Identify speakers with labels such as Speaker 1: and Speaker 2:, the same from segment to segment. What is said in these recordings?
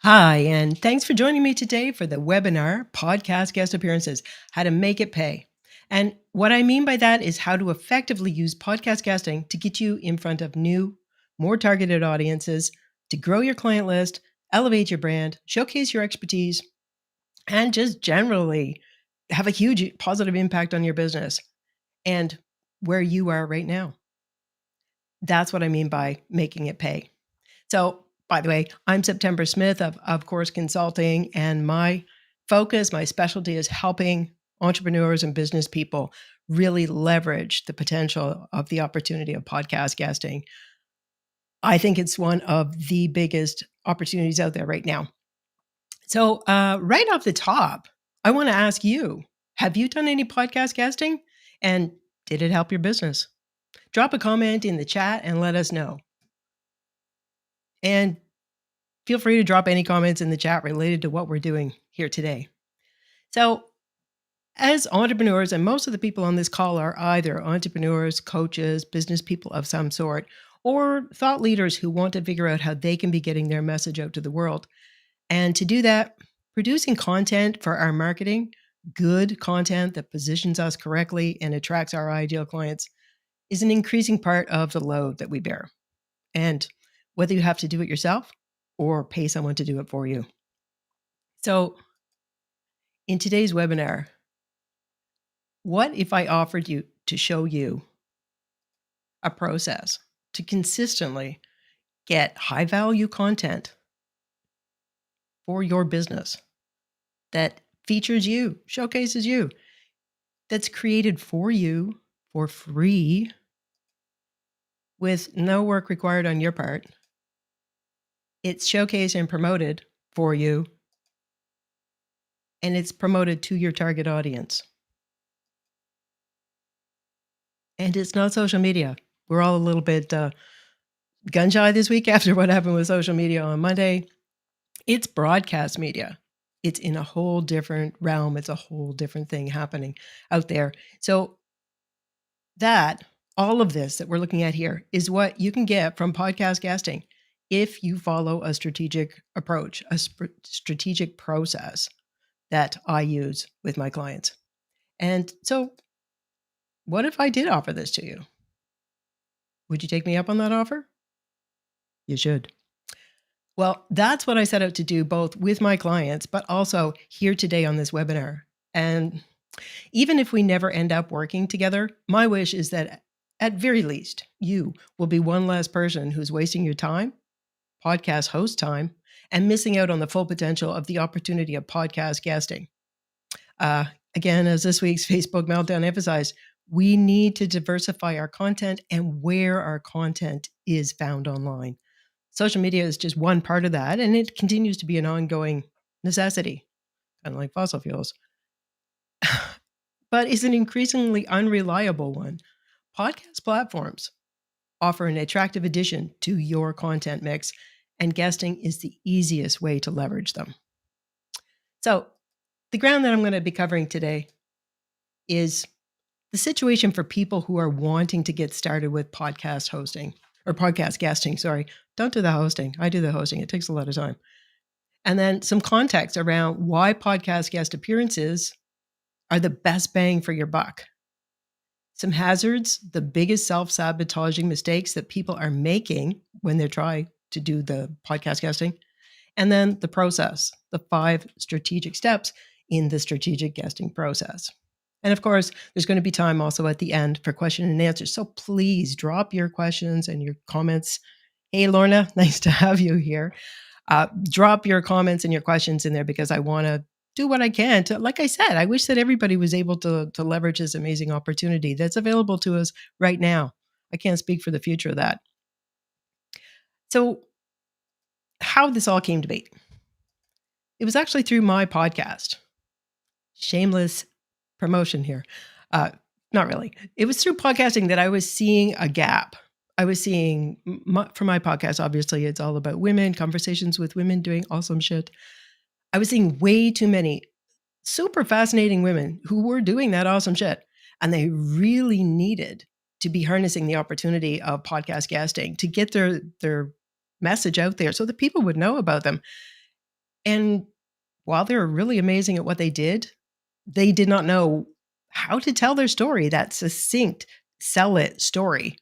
Speaker 1: Hi, and thanks for joining me today for the webinar Podcast Guest Appearances How to Make It Pay. And what I mean by that is how to effectively use podcast guesting to get you in front of new, more targeted audiences, to grow your client list, elevate your brand, showcase your expertise, and just generally have a huge positive impact on your business and where you are right now. That's what I mean by making it pay. So, by the way, I'm September Smith of Course Consulting, and my focus, my specialty is helping entrepreneurs and business people really leverage the potential of the opportunity of podcast guesting. I think it's one of the biggest opportunities out there right now. So, right off the top, I want to ask you, have you done any podcast guesting? And did it help your business? Drop a comment in the chat and let us know. And feel free to drop any comments in the chat related to what we're doing here today. So, as entrepreneurs, and most of the people on this call are either entrepreneurs, coaches, business people of some sort, or thought leaders who want to figure out how they can be getting their message out to the world. And to do that, producing content for our marketing, good content that positions us correctly and attracts our ideal clients, is an increasing part of the load that we bear. And whether you have to do it yourself or pay someone to do it for you. So, in today's webinar, what if I offered you to show you a process to consistently get high value content for your business that features you, showcases you, that's created for you for free with no work required on your part? It's showcased and promoted for you, and it's promoted to your target audience. And it's not social media. We're all a little bit gun shy this week after what happened with social media on Monday. It's broadcast media. It's in a whole different realm. It's a whole different thing happening out there. So all of this that we're looking at here is what you can get from podcast guesting if you follow a strategic approach, a strategic process that I use with my clients. And so what if I did offer this to you? Would you take me up on that offer? You should. Well, that's what I set out to do both with my clients, but also here today on this webinar. And even if we never end up working together, my wish is that at very least, you will be one less person who's wasting your time, podcast host time, and missing out on the full potential of the opportunity of podcast guesting. Again, as this week's Facebook Meltdown emphasized, we need to diversify our content and where our content is found online. Social media is just one part of that, and it continues to be an ongoing necessity, kind of like fossil fuels, but is an increasingly unreliable one. Podcast platforms offer an attractive addition to your content mix, and guesting is the easiest way to leverage them. So, the ground that I'm going to be covering today is the situation for people who are wanting to get started with podcast hosting or podcast guesting. Sorry, don't do the hosting. I do the hosting. It takes a lot of time. And then some context around why podcast guest appearances are the best bang for your buck. Some hazards, the biggest self-sabotaging mistakes that people are making when they try to do the podcast guesting. And then the process, the 5 strategic steps in the strategic guesting process. And of course, there's going to be time also at the end for question and answers. So please drop your questions and your comments. Hey, Lorna, nice to have you here. Drop your comments and your questions in there because I want to do what I can to, like I said, I wish that everybody was able to leverage this amazing opportunity that's available to us right now. I can't speak for the future of that. So how this all came to be. It was actually through my podcast. Shameless promotion here. Not really. It was through podcasting that I was seeing a gap. I was seeing, for my podcast, obviously, it's all about women, conversations with women doing awesome shit. I was seeing way too many super fascinating women who were doing that awesome shit. And they really needed to be harnessing the opportunity of podcast guesting to get their message out there so that people would know about them. And while they were really amazing at what they did not know how to tell their story, that succinct, sell it story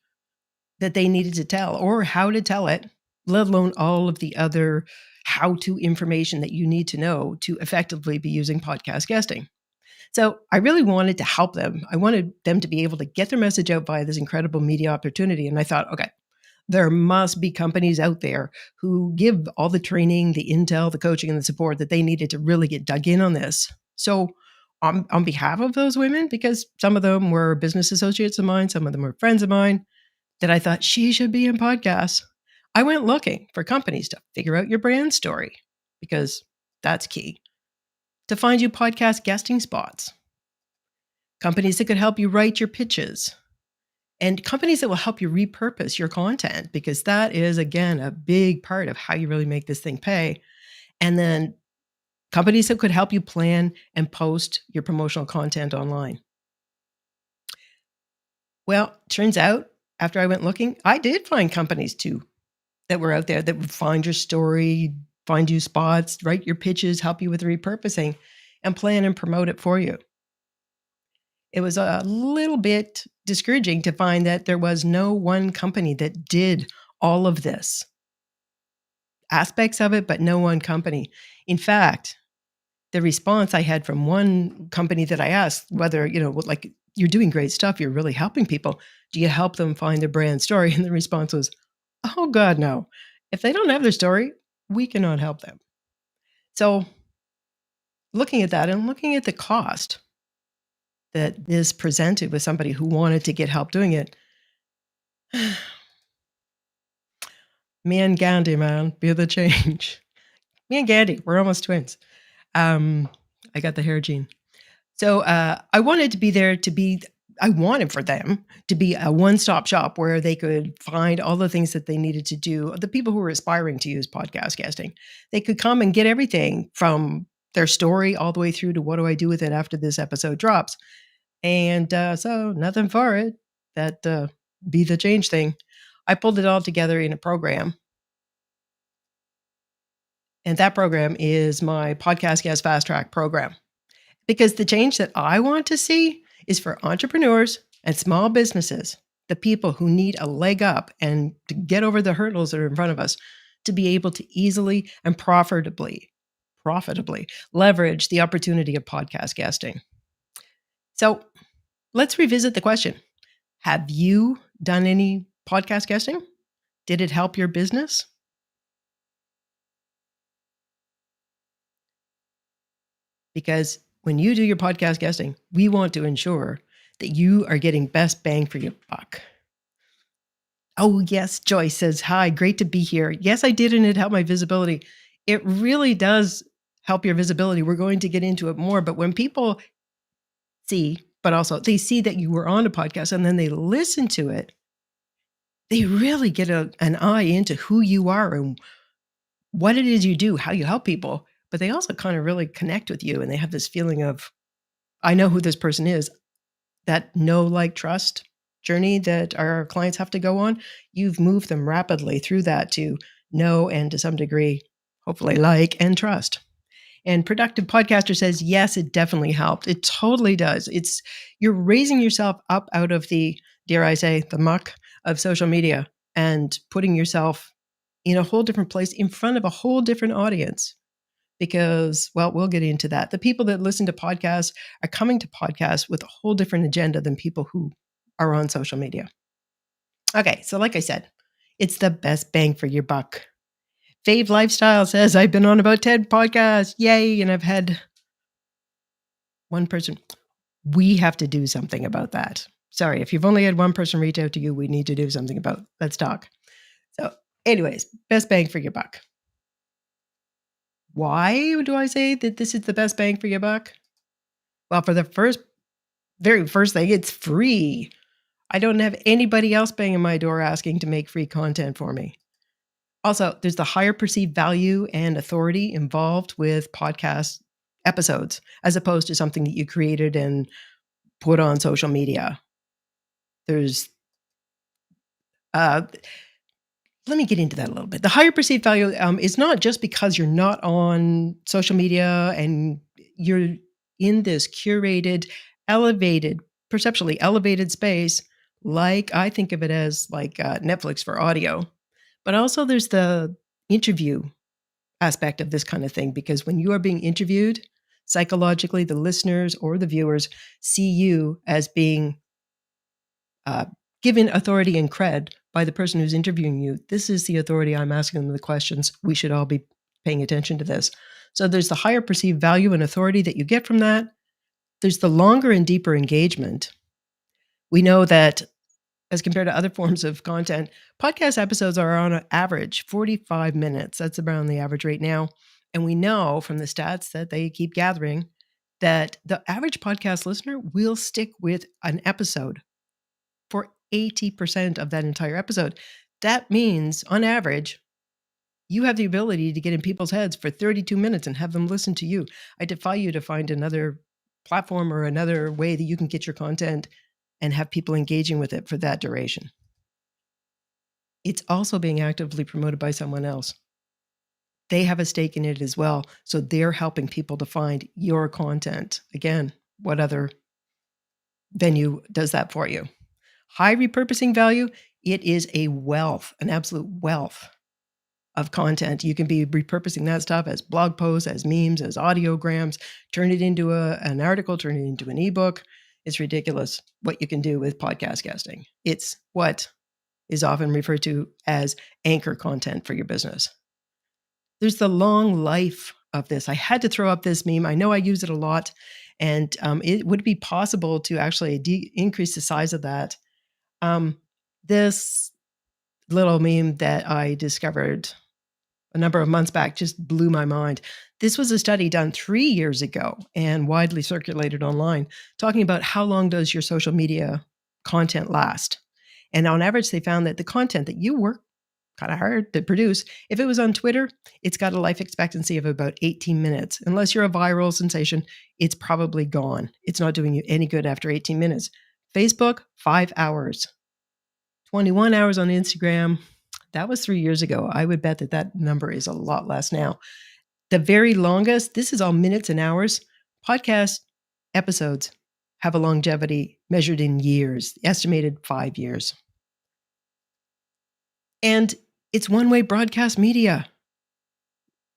Speaker 1: that they needed to tell, or how to tell it, let alone all of the other how to information that you need to know to effectively be using podcast guesting. So I really wanted to help them. I wanted them to be able to get their message out via this incredible media opportunity. And I thought, okay, there must be companies out there who give all the training, the intel, the coaching, and the support that they needed to really get dug in on this. So, on behalf of those women, because some of them were business associates of mine, some of them were friends of mine, that I thought she should be in podcasts, I went looking for companies to figure out your brand story, because that's key, to find you podcast guesting spots, companies that could help you write your pitches, and companies that will help you repurpose your content, because that is, again, a big part of how you really make this thing pay. And then companies that could help you plan and post your promotional content online. Well, turns out after I went looking, I did find companies too that were out there that would find your story, find you spots, write your pitches, help you with repurposing, and plan and promote it for you. It was a little bit discouraging to find that there was no one company that did all of this, aspects of it, but no one company. In fact, the response I had from one company that I asked whether, like, you're doing great stuff, you're really helping people. Do you help them find their brand story? And the response was, oh, God, no. If they don't have their story, we cannot help them. So, looking at that and looking at the cost that this presented with somebody who wanted to get help doing it, me and Gandhi, man, be the change. Me and Gandhi, we're almost twins. I got the hair gene. So I wanted to be there to be, I wanted for them to be a one-stop shop where they could find all the things that they needed to do. The people who were aspiring to use podcast guesting, they could come and get everything from their story all the way through to what do I do with it after this episode drops. And so nothing for it, that be the change thing. I pulled it all together in a program. And that program is my Podcast Guest Fast Track program. Because the change that I want to see is for entrepreneurs and small businesses, the people who need a leg up and to get over the hurdles that are in front of us, to be able to easily and profitably leverage the opportunity of podcast guesting. So let's revisit the question. Have you done any podcast guesting? Did it help your business? Because when you do your podcast guesting, we want to ensure that you are getting best bang for your buck. Oh, yes, Joyce says, hi, great to be here. Yes, I did, and it helped my visibility. It really does help your visibility. We're going to get into it more, but when people see, but also they see that you were on a podcast and then they listen to it, they really get an eye into who you are and what it is you do, how you help people, but they also kind of really connect with you and they have this feeling of, I know who this person is. That know, like, trust journey that our clients have to go on, you've moved them rapidly through that to know and to some degree, hopefully like and trust. And Productive Podcaster says, yes, it definitely helped. It totally does. You're raising yourself up out of the, dare I say, the muck of social media and putting yourself in a whole different place in front of a whole different audience. Because, well, we'll get into that. The people that listen to podcasts are coming to podcasts with a whole different agenda than people who are on social media. Okay, so like I said, it's the best bang for your buck. Fave Lifestyle says, I've been on about 10 podcasts. Yay. And I've had one person. We have to do something about that. Sorry, if you've only had one person reach out to you, we need to do something about it. Let's talk. So anyways, best bang for your buck. Why do I say that this is the best bang for your buck? Well, for the very first thing, it's free. I don't have anybody else banging my door asking to make free content for me. Also, there's the higher perceived value and authority involved with podcast episodes, as opposed to something that you created and put on social media. There's Let me get into that a little bit. The higher perceived value is not just because you're not on social media and you're in this curated, elevated, perceptually elevated space. Like I think of it as like Netflix for audio, but also there's the interview aspect of this kind of thing because when you are being interviewed, psychologically, the listeners or the viewers see you as being uh, given authority and cred by the person who's interviewing you. This is the authority. I'm asking them the questions. We should all be paying attention to this. So there's the higher perceived value and authority that you get from that. There's the longer and deeper engagement. We know that as compared to other forms of content, podcast episodes are on an average 45 minutes. That's around the average right now. And we know from the stats that they keep gathering that the average podcast listener will stick with an episode for 80% of that entire episode. That means, on average, you have the ability to get in people's heads for 32 minutes and have them listen to you. I defy you to find another platform or another way that you can get your content and have people engaging with it for that duration. It's also being actively promoted by someone else. They have a stake in it as well. So they're helping people to find your content. Again, what other venue does that for you? High repurposing value, it is a wealth, an absolute wealth of content. You can be repurposing that stuff as blog posts, as memes, as audiograms, turn it into an article, turn it into an ebook. It's ridiculous what you can do with podcast guesting. It's what is often referred to as anchor content for your business. There's the long life of this. I had to throw up this meme. I know I use it a lot, and it would be possible to actually increase the size of that. This little meme that I discovered a number of months back just blew my mind. This was a study done 3 years ago and widely circulated online, talking about how long does your social media content last. And on average, they found that the content that you work kind of hard to produce, if it was on Twitter, it's got a life expectancy of about 18 minutes. Unless you're a viral sensation, it's probably gone. It's not doing you any good after 18 minutes. Facebook, 5 hours. 21 hours on Instagram. That was 3 years ago. I would bet that that number is a lot less now. The very longest, this is all minutes and hours, podcast episodes have a longevity measured in years, estimated 5 years. And it's one-way broadcast media.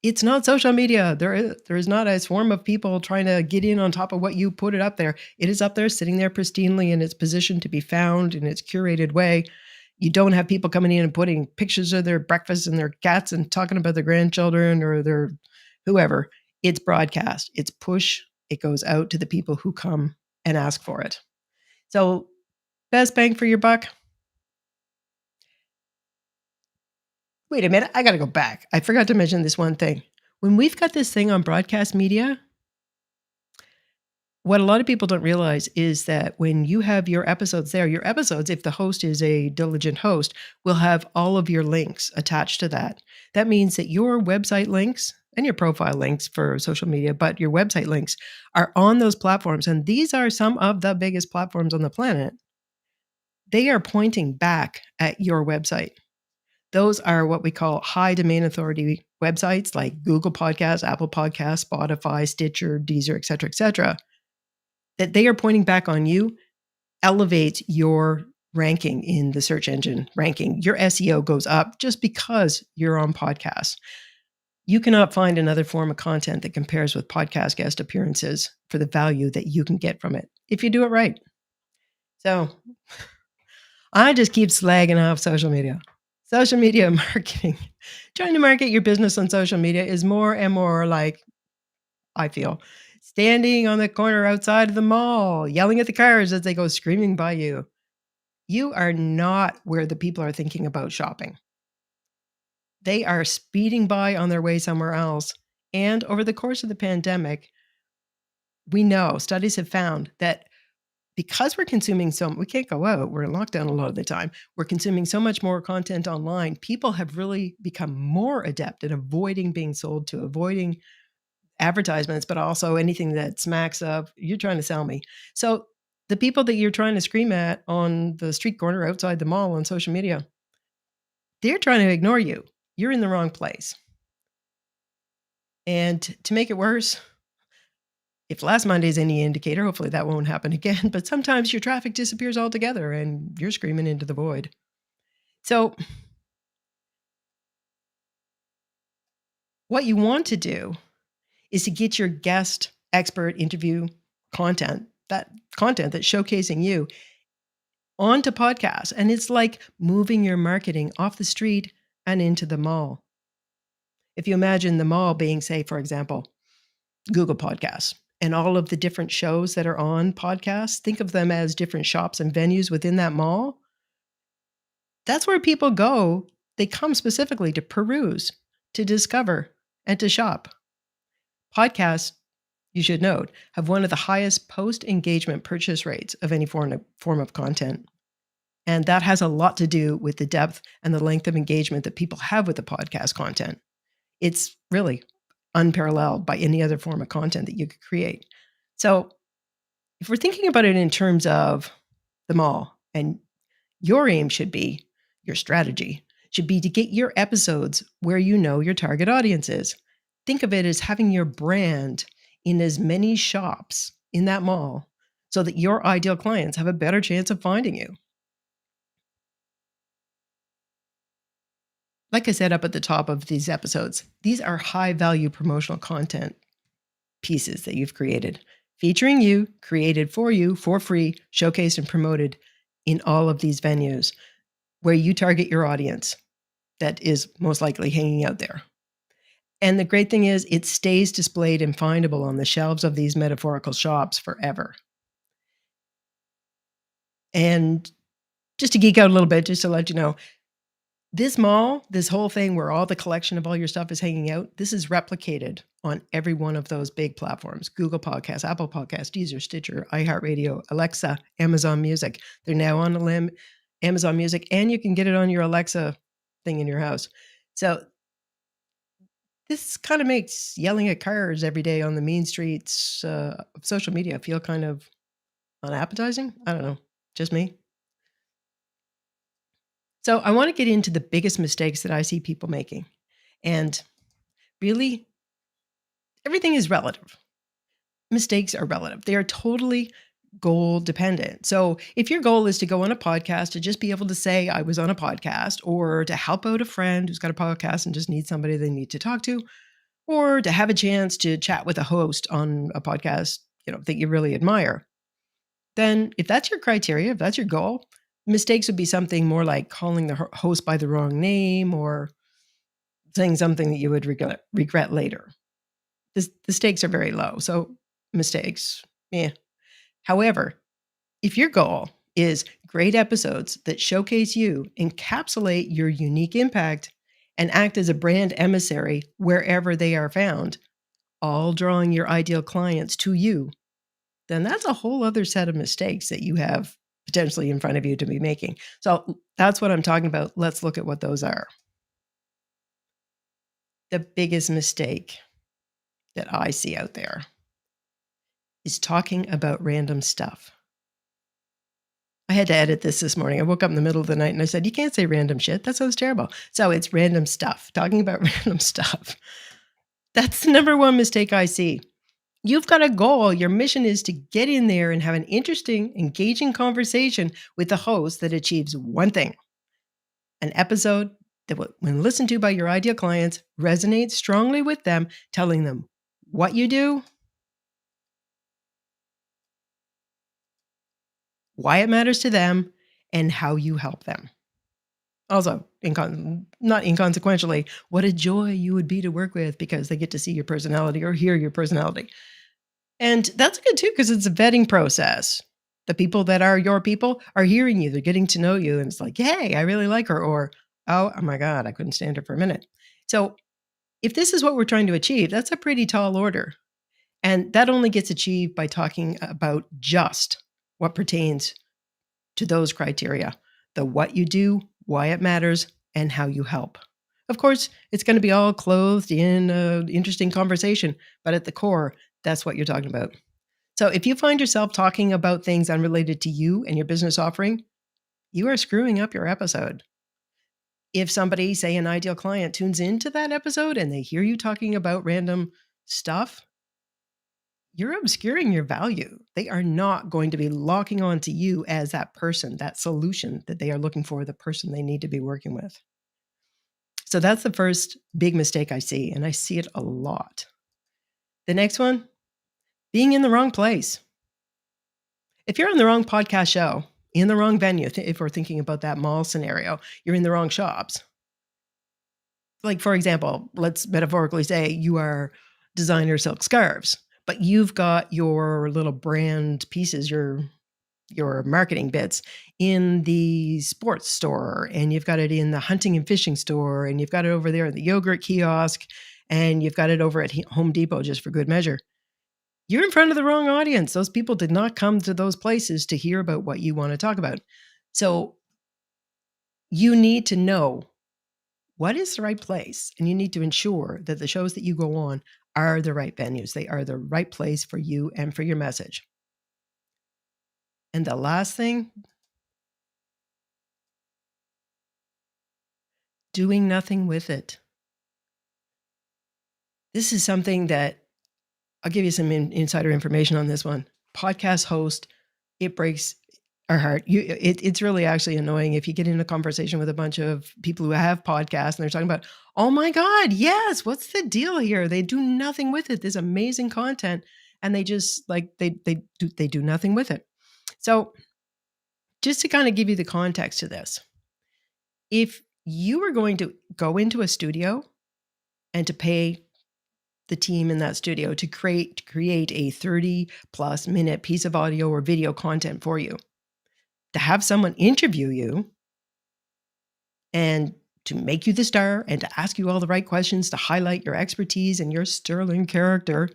Speaker 1: It's not social media. There is not a swarm of people trying to get in on top of what you put it up there. It is up there, sitting there pristinely in its position to be found in its curated way. You don't have people coming in and putting pictures of their breakfast and their cats and talking about their grandchildren or their whoever. It's broadcast. It's push. It goes out to the people who come and ask for it. So best bang for your buck. Wait a minute, I gotta go back. I forgot to mention this one thing. When we've got this thing on broadcast media, what a lot of people don't realize is that when you have your episodes there, your episodes, if the host is a diligent host, will have all of your links attached to that. That means that your website links and your profile links for social media, but your website links are on those platforms. And these are some of the biggest platforms on the planet. They are pointing back at your website. Those are what we call high domain authority websites like Google Podcasts, Apple Podcasts, Spotify, Stitcher, Deezer, et cetera, that they are pointing back on you, elevate your ranking in the search engine ranking. Your SEO goes up just because you're on podcasts. You cannot find another form of content that compares with podcast guest appearances for the value that you can get from it if you do it right. So I just keep slagging off social media. Social media marketing, trying to market your business on social media is more and more like, I feel, standing on the corner outside of the mall, yelling at the cars as they go screaming by you. You are not where the people are thinking about shopping. They are speeding by on their way somewhere else. And over the course of the pandemic, we know studies have found that because we're consuming we can't go out, we're in lockdown a lot of the time, we're consuming so much more content online, people have really become more adept at avoiding being sold to, avoiding advertisements, but also anything that smacks of, you're trying to sell me. So the people that you're trying to scream at on the street corner outside the mall on social media, They're trying to ignore you. You're in the wrong place. And to make it worse, if last Monday is any indicator, hopefully that won't happen again, but sometimes your traffic disappears altogether and you're screaming into the void. So, what you want to do is to get your guest expert interview content that's showcasing you onto podcasts. And it's like moving your marketing off the street and into the mall. If you imagine the mall being, say, for example, Google Podcasts and all of the different shows that are on podcasts, think of them as different shops and venues within that mall. That's where people go. They come specifically to peruse, to discover, and to shop. Podcasts, you should note, have one of the highest post-engagement purchase rates of any form of content. And that has a lot to do with the depth and the length of engagement that people have with the podcast content. It's really unparalleled by any other form of content that you could create. So if we're thinking about it in terms of the mall, and your aim should be, your strategy should be to get your episodes where you know your target audience is. Think of it as having your brand in as many shops in that mall so that your ideal clients have a better chance of finding you. Like I said up at the top of these episodes, these are high-value promotional content pieces that you've created, featuring you, created for you for free, showcased and promoted in all of these venues where you target your audience that is most likely hanging out there. And the great thing is it stays displayed and findable on the shelves of these metaphorical shops forever. And just to geek out a little bit, just to let you know, this mall, this whole thing where all the collection of all your stuff is hanging out, this is replicated on every one of those big platforms: Google Podcasts, Apple Podcasts, Deezer, Stitcher, iHeartRadio, Alexa, Amazon Music. They're now on Amazon Music, and you can get it on your Alexa thing in your house. So this kind of makes yelling at cars every day on the mean streets of social media feel kind of unappetizing. I don't know, just me. So I want to get into the biggest mistakes that I see people making. And really, everything is relative. Mistakes are relative. They are totally goal dependent. So if your goal is to go on a podcast, to just be able to say, I was on a podcast, or to help out a friend who's got a podcast and just needs somebody they need to talk to, or to have a chance to chat with a host on a podcast, that you really admire, then if that's your criteria, if that's your goal, mistakes would be something more like calling the host by the wrong name or saying something that you would regret later. The stakes are very low. So mistakes, yeah. However, if your goal is great episodes that showcase you, encapsulate your unique impact, and act as a brand emissary wherever they are found, all drawing your ideal clients to you, then that's a whole other set of mistakes that you have potentially in front of you to be making. So that's what I'm talking about. Let's look at what those are. The biggest mistake that I see out there is talking about random stuff. I had to edit this morning. I woke up in the middle of the night and I said, you can't say random shit. That sounds terrible. So it's random stuff, talking about random stuff. That's the number one mistake I see. You've got a goal. Your mission is to get in there and have an interesting, engaging conversation with the host that achieves one thing: an episode that, when listened to by your ideal clients, resonates strongly with them, telling them what you do, why it matters to them, and how you help them. Also, not inconsequentially, what a joy you would be to work with because they get to see your personality or hear your personality. And that's good too, because it's a vetting process. The people that are your people are hearing you, they're getting to know you, and it's like, hey, I really like her, or oh my God, I couldn't stand her for a minute. So if this is what we're trying to achieve, that's a pretty tall order. And that only gets achieved by talking about just what pertains to those criteria: the what you do, why it matters, and how you help. Of course, it's going to be all clothed in an interesting conversation, but at the core, that's what you're talking about. So if you find yourself talking about things unrelated to you and your business offering, you are screwing up your episode. If somebody, say an ideal client, tunes into that episode and they hear you talking about random stuff, you're obscuring your value. They are not going to be locking on to you as that person, that solution that they are looking for, the person they need to be working with. So that's the first big mistake I see, and I see it a lot. The next one, being in the wrong place. If you're on the wrong podcast show, in the wrong venue, if we're thinking about that mall scenario, you're in the wrong shops. Like, for example, let's metaphorically say you are designer silk scarves, but you've got your little brand pieces, your marketing bits in the sports store, and you've got it in the hunting and fishing store, and you've got it over there at the yogurt kiosk, and you've got it over at Home Depot just for good measure. You're in front of the wrong audience. Those people did not come to those places to hear about what you want to talk about. So you need to know what is the right place, and you need to ensure that the shows that you go on are the right venues. They are the right place for you and for your message. And the last thing, doing nothing with it. This is something that I'll give you some insider information on this one. Podcast host, it breaks our heart. It's really actually annoying if you get in a conversation with a bunch of people who have podcasts and they're talking about, oh my God, yes, what's the deal here? They do nothing with it. This amazing content, and they just they do nothing with it. So just to kind of give you the context to this, if you were going to go into a studio and to pay the team in that studio to create a 30+ minute piece of audio or video content for you, to have someone interview you and to make you the star and to ask you all the right questions, to highlight your expertise and your sterling character,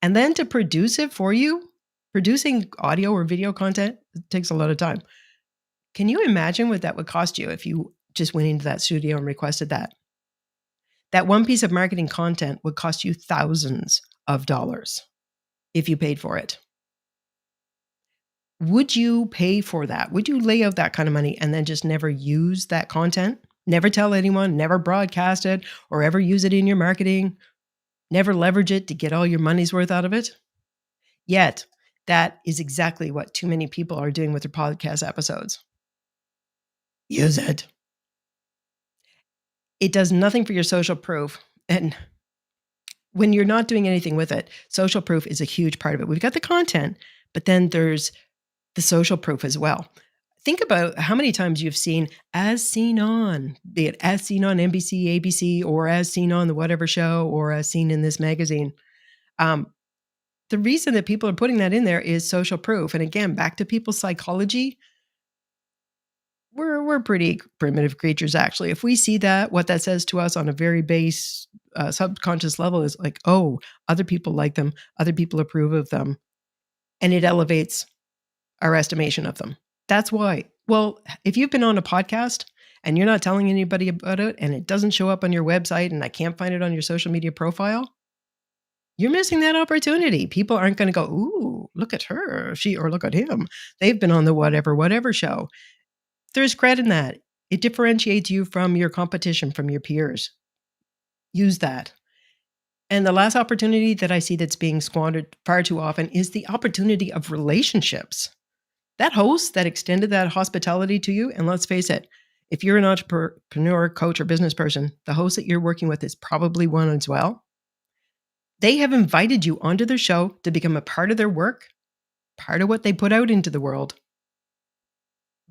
Speaker 1: and then to produce it for you, producing audio or video content takes a lot of time. Can you imagine what that would cost you if you just went into that studio and requested that? That one piece of marketing content would cost you thousands of dollars if you paid for it. Would you pay for that? Would you lay out that kind of money and then just never use that content? Never tell anyone, never broadcast it, or ever use it in your marketing? Never leverage it to get all your money's worth out of it? Yet, that is exactly what too many people are doing with their podcast episodes. Use it. It does nothing for your social proof. And when you're not doing anything with it, social proof is a huge part of it. We've got the content, but then there's the social proof as well. Think about how many times you've seen as seen on, be it as seen on NBC, ABC, or as seen on the whatever show, or as seen in this magazine. The reason that people are putting that in there is social proof. And again, back to people's psychology, we're pretty primitive creatures, actually. If we see that, what that says to us on a very base subconscious level is like, oh, other people like them, other people approve of them, and it elevates our estimation of them. That's why. Well, if you've been on a podcast and you're not telling anybody about it and it doesn't show up on your website and I can't find it on your social media profile, you're missing that opportunity. People aren't going to go, ooh, look at her, or look at him. They've been on the whatever show. There's credit in that. It differentiates you from your competition, from your peers. Use that. And the last opportunity that I see that's being squandered far too often is the opportunity of relationships. That host that extended that hospitality to you, and let's face it, if you're an entrepreneur, coach, or business person, the host that you're working with is probably one as well. They have invited you onto their show to become a part of their work, part of what they put out into the world.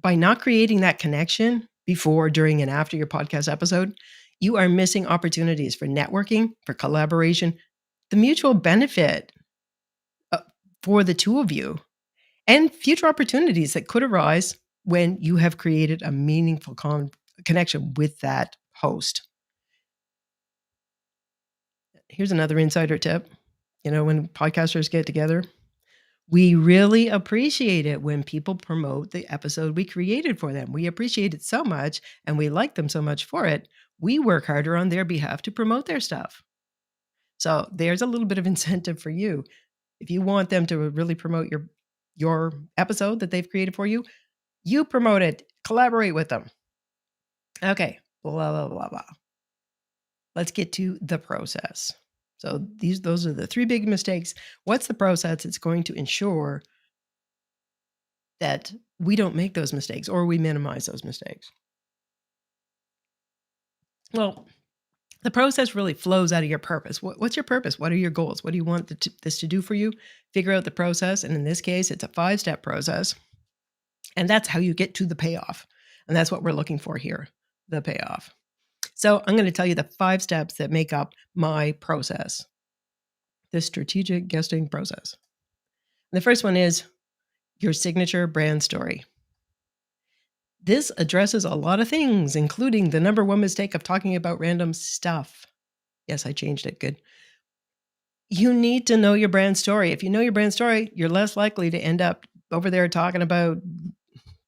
Speaker 1: By not creating that connection before, during, and after your podcast episode, you are missing opportunities for networking, for collaboration, the mutual benefit for the two of you, and future opportunities that could arise when you have created a meaningful connection with that host. Here's another insider tip. When podcasters get together, we really appreciate it when people promote the episode we created for them. We appreciate it so much, and we like them so much for it. We work harder on their behalf to promote their stuff. So there's a little bit of incentive for you. If you want them to really promote your episode that they've created for you, you promote it, collaborate with them. Okay, blah, blah, blah, blah. Let's get to the process. So those are the three big mistakes. What's the process that's going to ensure that we don't make those mistakes or we minimize those mistakes? Well, the process really flows out of your purpose. What's your purpose? What are your goals? What do you want this to do for you? Figure out the process. And in this case, it's a 5-step process. And that's how you get to the payoff. And that's what we're looking for here, the payoff. So I'm going to tell you the 5 steps that make up my process, the strategic guesting process. And the first one is your signature brand story. This addresses a lot of things, including the number one mistake of talking about random stuff. Yes, I changed it. Good. You need to know your brand story. If you know your brand story, you're less likely to end up over there talking about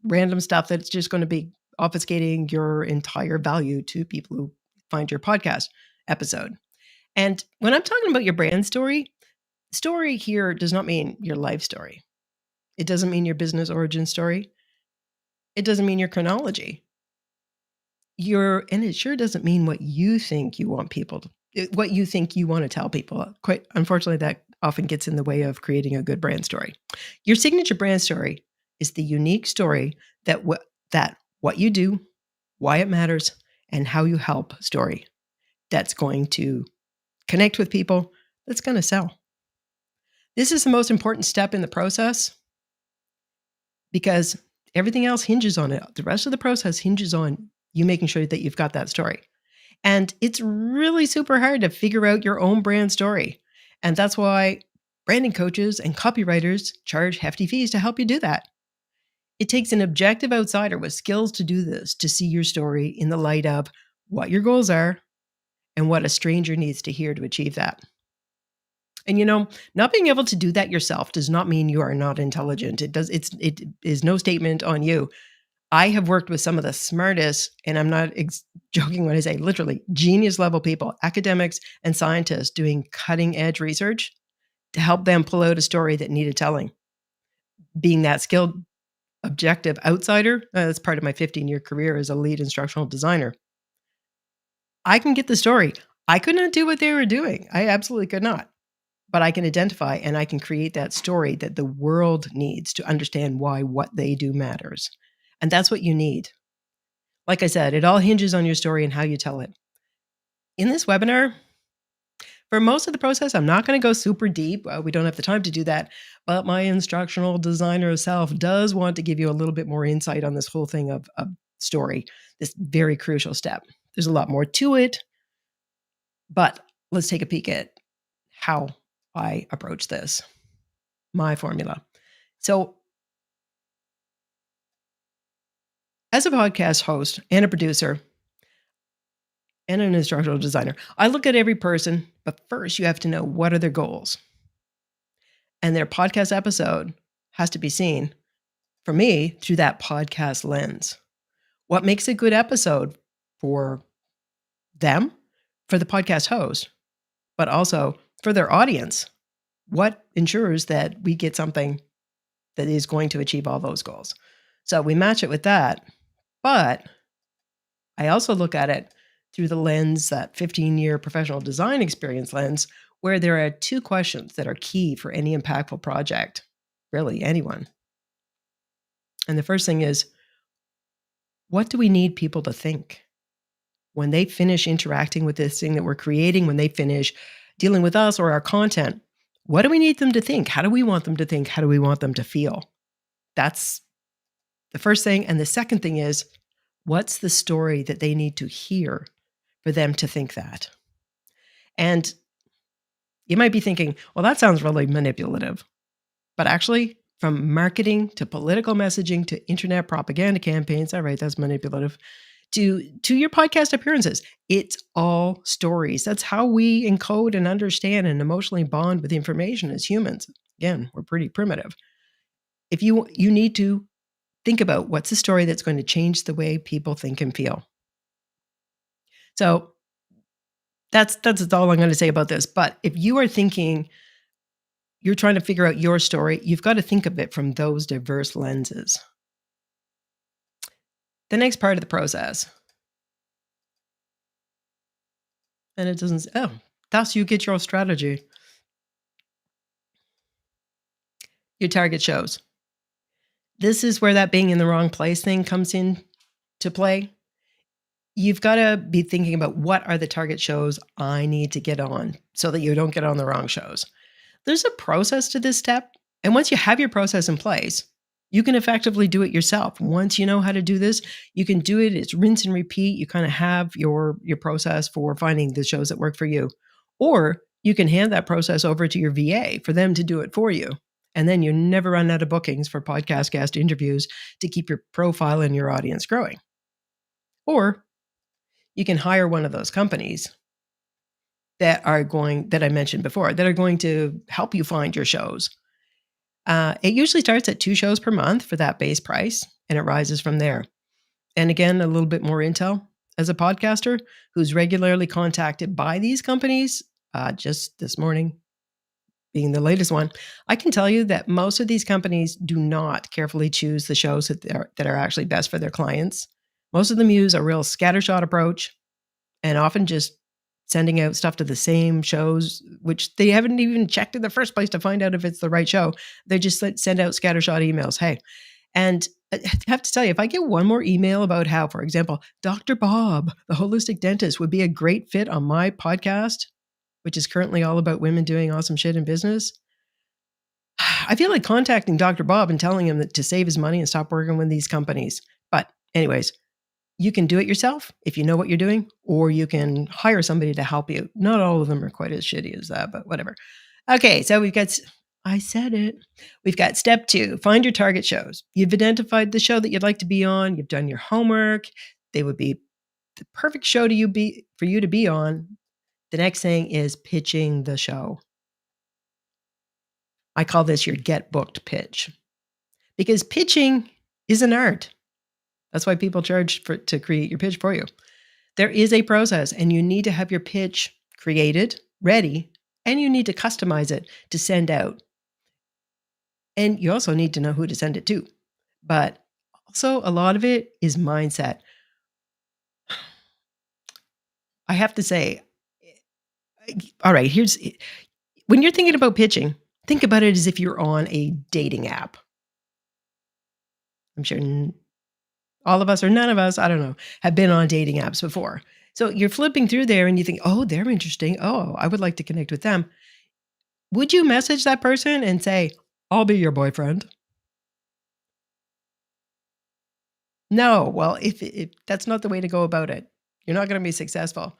Speaker 1: random stuff that's just going to be obfuscating your entire value to people who find your podcast episode. And when I'm talking about your brand story, story here does not mean your life story. It doesn't mean your business origin story. It doesn't mean your chronology. And it sure doesn't mean what you think you want people to, what you think you want to tell people. Quite unfortunately, that often gets in the way of creating a good brand story. Your signature brand story is the unique story that what you do, why it matters, and how you help story that's going to connect with people, that's going to sell. This is the most important step in the process because everything else hinges on it. The rest of the process hinges on you making sure that you've got that story. And it's really super hard to figure out your own brand story. And that's why branding coaches and copywriters charge hefty fees to help you do that. It takes an objective outsider with skills to do this, to see your story in the light of what your goals are and what a stranger needs to hear to achieve that. And not being able to do that yourself does not mean you are not intelligent. It is no statement on you. I have worked with some of the smartest, and I'm not joking when I say literally genius level people, academics and scientists doing cutting edge research to help them pull out a story that needed telling. Being that skilled, objective outsider, that's part of my 15-year career as a lead instructional designer. I can get the story. I could not do what they were doing. I absolutely could not. But I can identify and I can create that story that the world needs to understand why what they do matters. And that's what you need. Like I said, it all hinges on your story and how you tell it. In this webinar, for most of the process, I'm not going to go super deep. We don't have the time to do that. But my instructional designer self does want to give you a little bit more insight on this whole thing of story, this very crucial step. There's a lot more to it. But let's take a peek at how I approach this, my formula. So as a podcast host and a producer and an instructional designer, I look at every person, but first you have to know what are their goals. And their podcast episode has to be seen, for me, through that podcast lens. What makes a good episode for them, for the podcast host, but also for their audience? What ensures that we get something that is going to achieve all those goals? So we match it with that. But I also look at it through the lens, that 15-year professional design experience lens, where there are 2 questions that are key for any impactful project, really anyone. And the first thing is, what do we need people to think when they finish interacting with this thing that we're creating, when they finish dealing with us or our content? What do we need them to think? How do we want them to think? How do we want them to feel? That's the first thing. And the second thing is, what's the story that they need to hear for them to think that? And you might be thinking, well, that sounds really manipulative. But actually, from marketing to political messaging to internet propaganda campaigns, all right, that's manipulative, to your podcast appearances, it's all stories. That's how we encode and understand and emotionally bond with information as humans. Again, we're pretty primitive. If you need to think about what's the story that's going to change the way people think and feel. So that's all I'm going to say about this. But if you are thinking, you're trying to figure out your story, you've got to think of it from those diverse lenses. The next part of the process, And it doesn't, oh, thus you get your strategy. Your target shows. This is where that being in the wrong place thing comes in to play. You've got to be thinking about what are the target shows I need to get on so that you don't get on the wrong shows. There's a process to this step. And once you have your process in place, you can effectively do it yourself. Once you know how to do this, you can do it. It's rinse and repeat. You kind of have your process for finding the shows that work for you. Or you can hand that process over to your VA for them to do it for you. And then you never run out of bookings for podcast guest interviews to keep your profile and your audience growing. Or you can hire one of those companies that I mentioned before, that are going to help you find your shows. It usually starts at 2 shows per month for that base price, and it rises from there. And again, a little bit more intel. As a podcaster who's regularly contacted by these companies, just this morning being the latest one, I can tell you that most of these companies do not carefully choose the shows that are actually best for their clients. Most of them use a real scattershot approach and often just sending out stuff to the same shows, which they haven't even checked in the first place to find out if it's the right show. They just send out scattershot emails. Hey, and I have to tell you, if I get one more email about how, for example, Dr. Bob, the holistic dentist, would be a great fit on my podcast, which is currently all about women doing awesome shit in business, I feel like contacting Dr. Bob and telling him that to save his money and stop working with these companies. But anyways, you can do it yourself if you know what you're doing, or you can hire somebody to help you. Not all of them are quite as shitty as that, but whatever. Okay, so I said it. We've got step 2, find your target shows. You've identified the show that you'd like to be on. You've done your homework. They would be the perfect show for you to be on. The next thing is pitching the show. I call this your get booked pitch, because pitching is an art. That's why people charge to create your pitch for you. There is a process, and you need to have your pitch created, ready, and you need to customize it to send out. And you also need to know who to send it to. But also, a lot of it is mindset. I have to say, all right, when you're thinking about pitching, think about it as if you're on a dating app. I'm sure all of us or none of us, I don't know, have been on dating apps before. So you're flipping through there and you think, oh, they're interesting. Oh, I would like to connect with them. Would you message that person and say, I'll be your boyfriend? No. Well, if that's not the way to go about it, you're not going to be successful.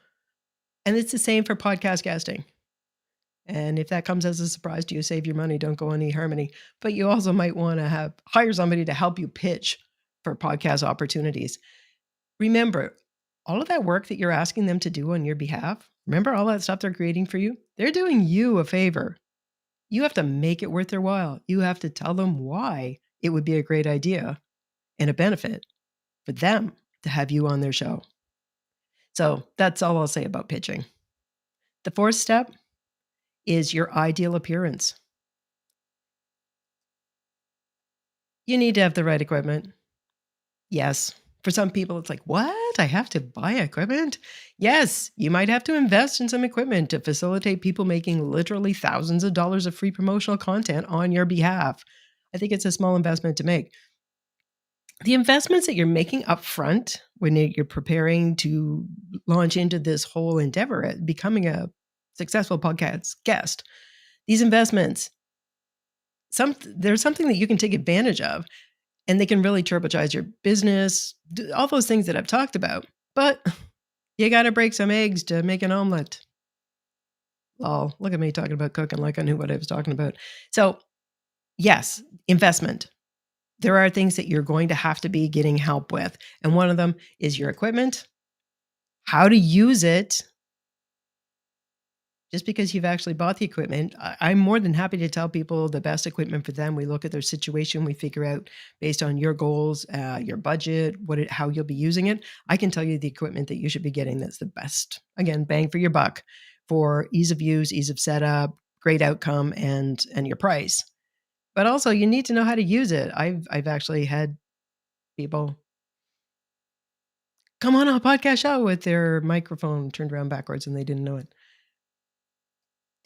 Speaker 1: And it's the same for podcast guesting. And if that comes as a surprise to you, save your money, don't go on eHarmony. But you also might want to hire somebody to help you pitch for podcast opportunities. Remember, all of that work that you're asking them to do on your behalf, remember all that stuff they're creating for you? They're doing you a favor. You have to make it worth their while. You have to tell them why it would be a great idea and a benefit for them to have you on their show. So that's all I'll say about pitching. The 4th step is your ideal appearance. You need to have the right equipment. Yes. For some people, it's like, what? I have to buy equipment? Yes, you might have to invest in some equipment to facilitate people making literally thousands of dollars of free promotional content on your behalf. I think it's a small investment to make. The investments that you're making up front when you're preparing to launch into this whole endeavor at becoming a successful podcast guest, these investments, there's something that you can take advantage of, and they can really turbocharge your business, all those things that I've talked about. But you got to break some eggs to make an omelet. Oh, look at me talking about cooking like I knew what I was talking about. So yes, investment. There are things that you're going to have to be getting help with. And one of them is your equipment, how to use it. Just because you've actually bought the equipment, I'm more than happy to tell people the best equipment for them. We look at their situation. We figure out based on your goals, your budget, how you'll be using it. I can tell you the equipment that you should be getting that's the best. Again, bang for your buck for ease of use, ease of setup, great outcome, and your price. But also, you need to know how to use it. I've actually had people come on a podcast show with their microphone turned around backwards and they didn't know it.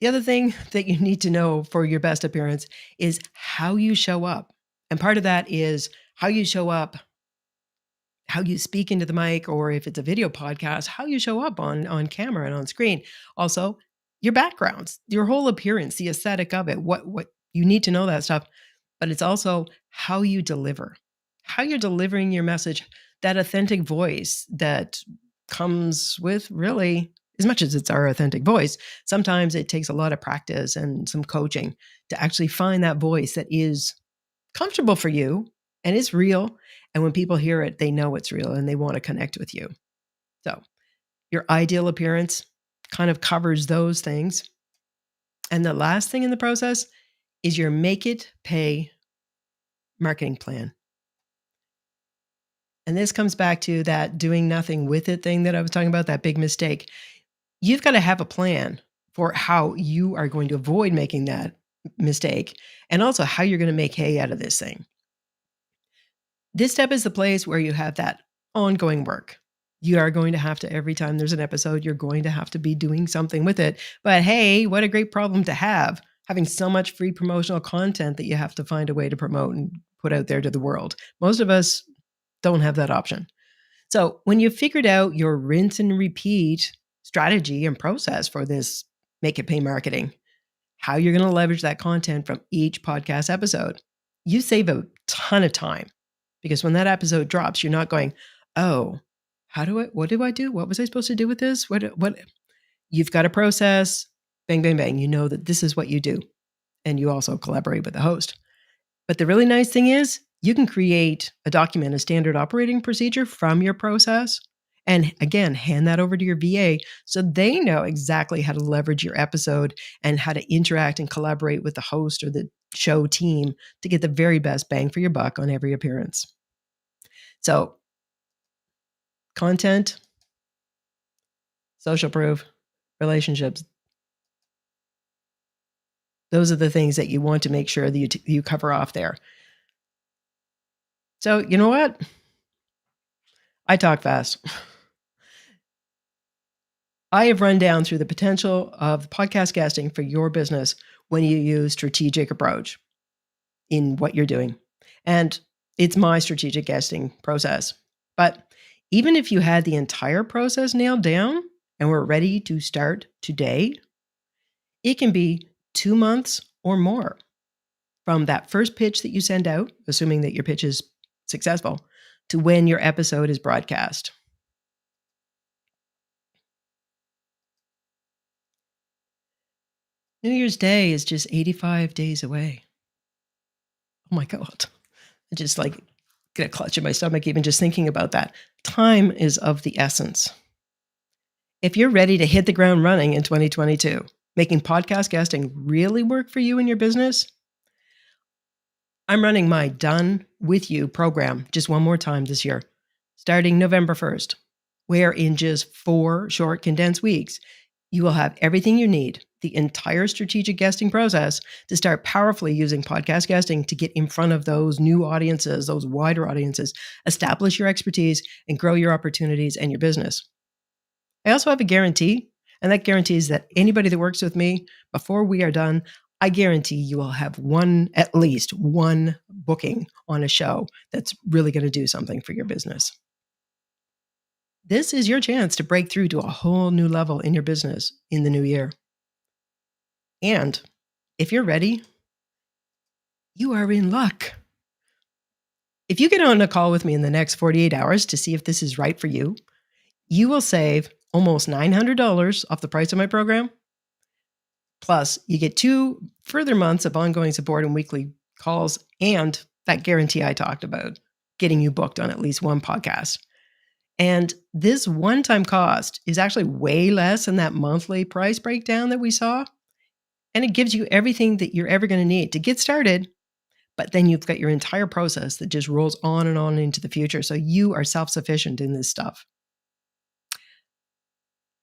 Speaker 1: The other thing that you need to know for your best appearance is how you show up. And part of that is how you show up, how you speak into the mic, or if it's a video podcast, how you show up on camera and on screen. Also, your backgrounds, your whole appearance, the aesthetic of it, what you need to know that stuff. But it's also how you deliver, how you're delivering your message, that authentic voice that comes with really, as much as it's our authentic voice, sometimes it takes a lot of practice and some coaching to actually find that voice that is comfortable for you and it's real. And when people hear it, they know it's real and they want to connect with you. So your ideal appearance kind of covers those things. And the last thing in the process is your make it pay marketing plan. And this comes back to that doing nothing with it thing that I was talking about, that big mistake. You've got to have a plan for how you are going to avoid making that mistake and also how you're going to make hay out of this thing. This step is the place where you have that ongoing work. You are going to have to, every time there's an episode, you're going to have to be doing something with it. But hey, what a great problem to have, having so much free promotional content that you have to find a way to promote and put out there to the world. Most of us don't have that option. So when you've figured out your rinse and repeat strategy and process for this make it pay marketing, how you're going to leverage that content from each podcast episode, you save a ton of time. Because when that episode drops, you're not going, oh, what do I do? What was I supposed to do with this? What you've got a process, bang, bang, bang. You know that this is what you do. And you also collaborate with the host. But the really nice thing is you can create a document, a standard operating procedure from your process. And again, hand that over to your VA so they know exactly how to leverage your episode and how to interact and collaborate with the host or the show team to get the very best bang for your buck on every appearance. So, content, social proof, relationships, those are the things that you want to make sure that you cover off there. So, you know what? I talk fast. I have run down through the potential of podcast guesting for your business when you use strategic approach in what you're doing. And it's my strategic guesting process. But even if you had the entire process nailed down and were ready to start today, it can be 2 months or more from that first pitch that you send out, assuming that your pitch is successful, to when your episode is broadcast. New Year's Day is just 85 days away. Oh my God. I just get a clutch in my stomach even just thinking about that. Time is of the essence. If you're ready to hit the ground running in 2022, making podcast guesting really work for you and your business, I'm running my Done With You program just one more time this year, starting November 1st, where in just 4 short condensed weeks, you will have everything you need, the entire strategic guesting process to start powerfully using podcast guesting to get in front of those new audiences, those wider audiences, establish your expertise, and grow your opportunities and your business. I also have a guarantee, and that guarantees that anybody that works with me, before we are done, I guarantee you will have at least one booking on a show that's really going to do something for your business. This is your chance to break through to a whole new level in your business in the new year. And if you're ready, you are in luck. If you get on a call with me in the next 48 hours to see if this is right for you, you will save almost $900 off the price of my program. Plus, you get 2 further months of ongoing support and weekly calls and that guarantee I talked about, getting you booked on at least one podcast. And this one-time cost is actually way less than that monthly price breakdown that we saw. And it gives you everything that you're ever going to need to get started. But then you've got your entire process that just rolls on and on into the future. So you are self-sufficient in this stuff.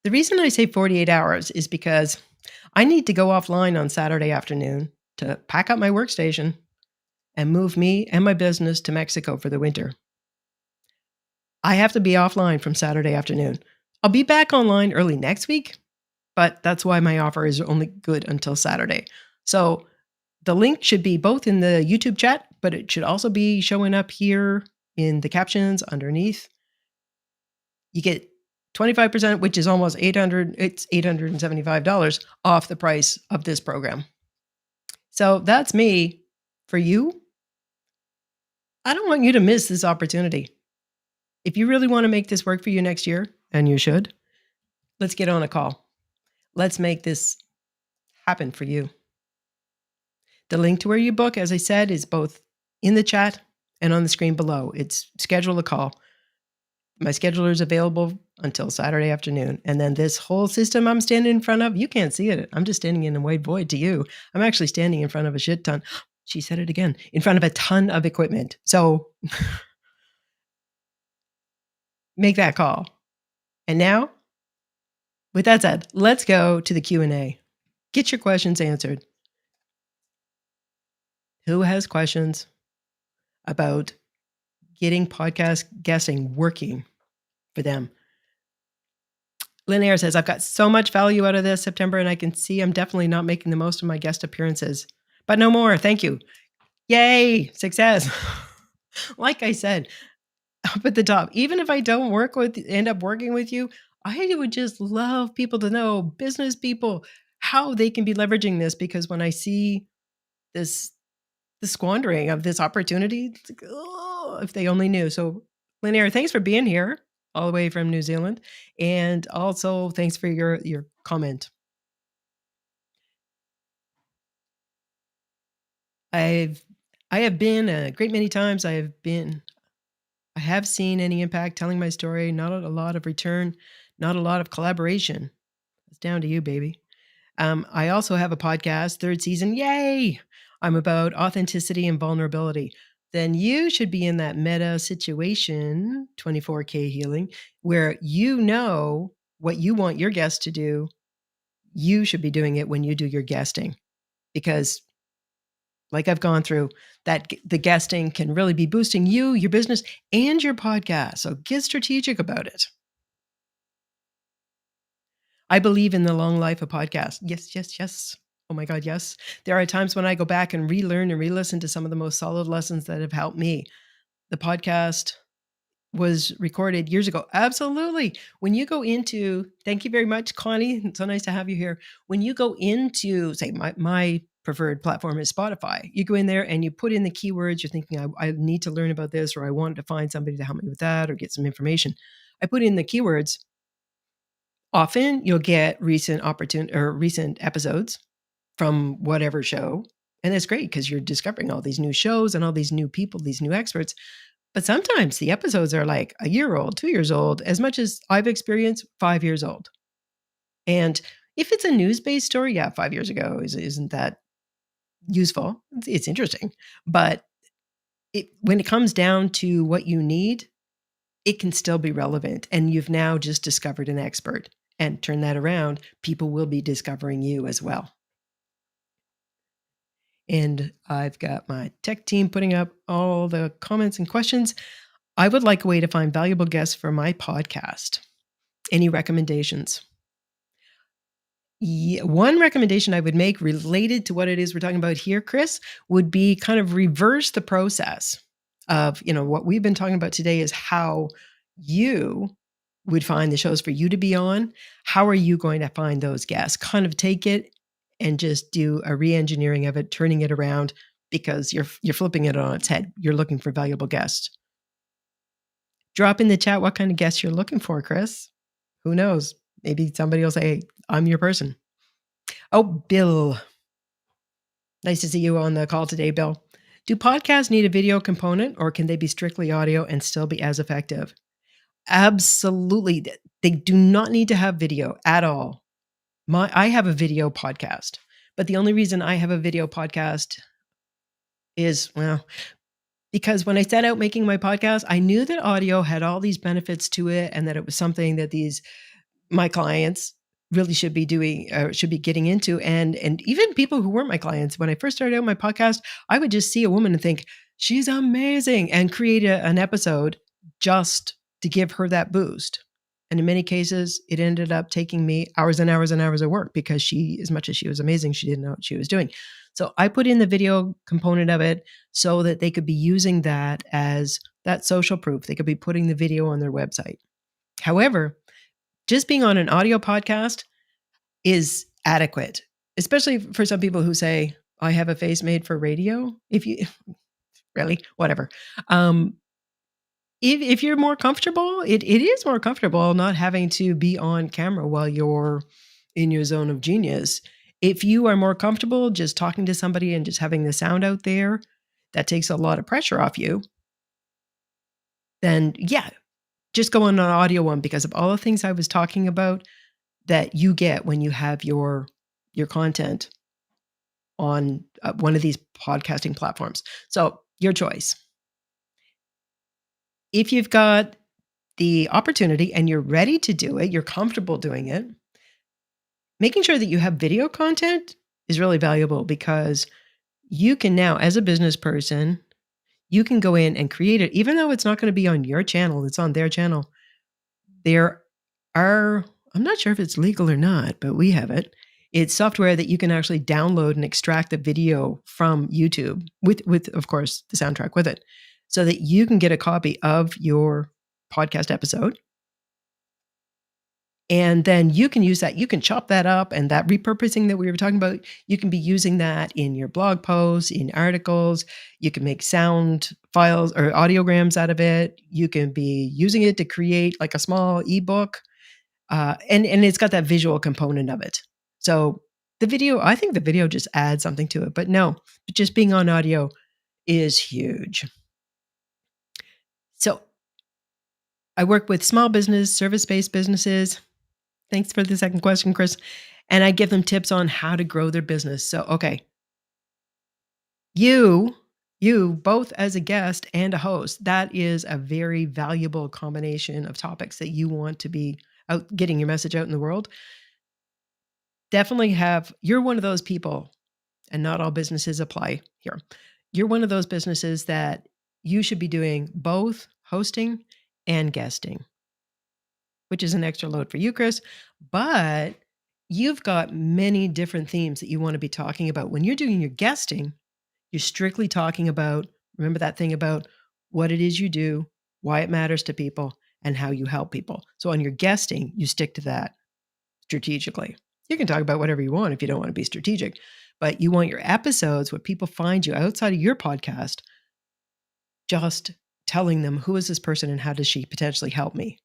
Speaker 1: The reason I say 48 hours is because I need to go offline on Saturday afternoon to pack up my workstation and move me and my business to Mexico for the winter. I have to be offline from Saturday afternoon. I'll be back online early next week, but that's why my offer is only good until Saturday. So the link should be both in the YouTube chat, but it should also be showing up here in the captions underneath. You get 25%, which is almost it's $875 off the price of this program. So that's me. For you, I don't want you to miss this opportunity. If you really want to make this work for you next year, and you should, let's get on a call. Let's make this happen for you. The link to where you book, as I said, is both in the chat and on the screen below. It's schedule a call. My scheduler is available until Saturday afternoon. And then this whole system I'm standing in front of, you can't see it. I'm just standing in a white void to you. I'm actually standing in front of a shit ton. She said it again, in front of a ton of equipment. So make that call. And now, with that said, let's go to the Q&A. Get your questions answered. Who has questions about getting podcast guesting working for them? Linear says, I've got so much value out of this September, and I can see I'm definitely not making the most of my guest appearances. But no more. Thank you. Yay. Success. Like I said, up at the top, even if I don't end up working with you, I would just love people to know, business people, how they can be leveraging this, because when I see the squandering of this opportunity, it's like, oh, if they only knew. So Linear, thanks for being here all the way from New Zealand. And also thanks for your comment. I have been a great many times. I have seen any impact telling my story, not a lot of return, not a lot of collaboration. It's down to you, baby. I also have a podcast, 3rd season. Yay! I'm about authenticity and vulnerability. Then you should be in that meta situation, 24K healing, where you know what you want your guests to do. You should be doing it when you do your guesting, because like I've gone through, that the guesting can really be boosting you, your business, and your podcast. So get strategic about it. I believe in the long life of podcasts. Yes, yes, yes. Oh my God, yes. There are times when I go back and relearn and re-listen to some of the most solid lessons that have helped me. The podcast was recorded years ago. Absolutely. When you go into, thank you very much, Connie. It's so nice to have you here. When you go into, say, my preferred platform is Spotify. You go in there and you put in the keywords. You're thinking, I need to learn about this, or I want to find somebody to help me with that, or get some information. I put in the keywords. Often you'll get recent episodes from whatever show. And it's great because you're discovering all these new shows and all these new people, these new experts. But sometimes the episodes are like a year old, 2 years old, as much as I've experienced, 5 years old. And if it's a news-based story, 5 years ago isn't that useful. It's interesting. But when it comes down to what you need, it can still be relevant. And you've now just discovered an expert. And turn that around, people will be discovering you as well. And I've got my tech team putting up all the comments and questions. I would like a way to find valuable guests for my podcast. Any recommendations? One recommendation I would make related to what it is we're talking about here, Chris, would be kind of reverse the process of, what we've been talking about today is how you would find the shows for you to be on. How are you going to find those guests? Kind of take it and just do a re-engineering of it, turning it around, because you're flipping it on its head. You're looking for valuable guests. Drop in the chat what kind of guests you're looking for, Chris. Who knows? Maybe somebody will say, hey, I'm your person. Oh, Bill. Nice to see you on the call today, Bill. Do podcasts need a video component, or can they be strictly audio and still be as effective? Absolutely. They do not need to have video at all. I have a video podcast, but the only reason I have a video podcast is, because when I set out making my podcast, I knew that audio had all these benefits to it, and that it was something that my clients really should be doing, should be getting into. And even people who weren't my clients, when I first started out my podcast, I would just see a woman and think, she's amazing, and create an episode just to give her that boost. And in many cases, it ended up taking me hours and hours and hours of work because she, as much as she was amazing, she didn't know what she was doing. So I put in the video component of it so that they could be using that as that social proof. They could be putting the video on their website. However, just being on an audio podcast is adequate, especially for some people who say, I have a face made for radio. If you really, whatever. If you're more comfortable, it is more comfortable not having to be on camera while you're in your zone of genius. If you are more comfortable just talking to somebody and just having the sound out there, that takes a lot of pressure off you. Then yeah, just go on an audio one because of all the things I was talking about that you get when you have your content on one of these podcasting platforms. So your choice. If you've got the opportunity and you're ready to do it, you're comfortable doing it, making sure that you have video content is really valuable because you can now, as a business person, you can go in and create it, even though it's not going to be on your channel, it's on their channel. There are, I'm not sure if it's legal or not, but we have it. It's software that you can actually download and extract the video from YouTube with of course, the soundtrack with it, so that you can get a copy of your podcast episode. And then you can use that. You can chop that up, and that repurposing that we were talking about, you can be using that in your blog posts, in articles. You can make sound files or audiograms out of it. You can be using it to create like a small ebook. And it's got that visual component of it. So the video, I think the video just adds something to it. But no, just being on audio is huge. So I work with small business, service-based businesses. Thanks for the second question, Chris. And I give them tips on how to grow their business. So, okay, you both as a guest and a host, that is a very valuable combination of topics that you want to be out getting your message out in the world. Definitely you're one of those people, and not all businesses apply here. You're one of those businesses that you should be doing both hosting and guesting, which is an extra load for you, Chris. But you've got many different themes that you want to be talking about. When you're doing your guesting, you're strictly talking about, remember that thing about what it is you do, why it matters to people, and how you help people. So on your guesting, you stick to that strategically. You can talk about whatever you want if you don't want to be strategic, but you want your episodes where people find you outside of your podcast, just telling them, who is this person and how does she potentially help me?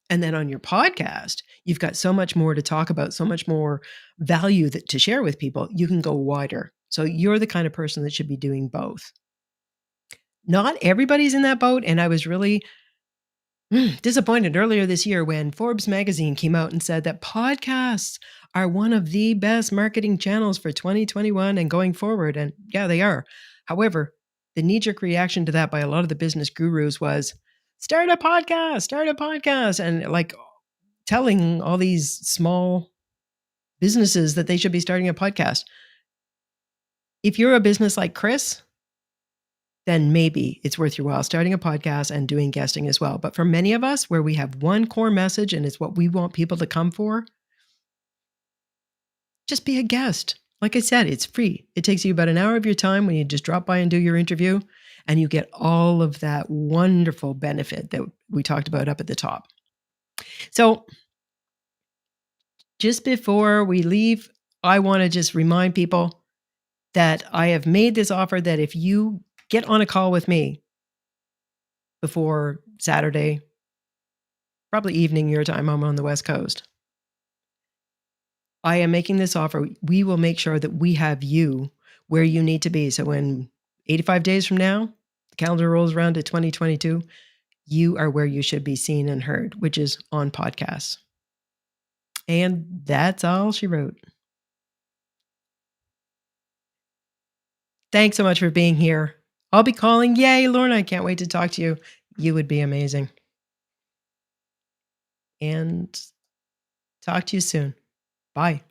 Speaker 1: And then on your podcast, you've got so much more to talk about, so much more value to share with people. You can go wider. So you're the kind of person that should be doing both. Not everybody's in that boat. And I was really disappointed earlier this year when Forbes magazine came out and said that podcasts are one of the best marketing channels for 2021 and going forward. And yeah, they are. However, the knee-jerk reaction to that by a lot of the business gurus was, start a podcast, and like telling all these small businesses that they should be starting a podcast. If you're a business like Chris, then maybe it's worth your while starting a podcast and doing guesting as well. But for many of us, where we have one core message and it's what we want people to come for, just be a guest. Like I said, it's free. It takes you about an hour of your time when you just drop by and do your interview, and you get all of that wonderful benefit that we talked about up at the top. So just before we leave, I want to just remind people that I have made this offer that if you get on a call with me before Saturday, probably evening your time, I'm on the West Coast, I am making this offer. We will make sure that we have you where you need to be. So when 85 days from now, the calendar rolls around to 2022, you are where you should be seen and heard, which is on podcasts. And that's all she wrote. Thanks so much for being here. I'll be calling. Yay, Lorna, I can't wait to talk to you. You would be amazing. And talk to you soon. Bye.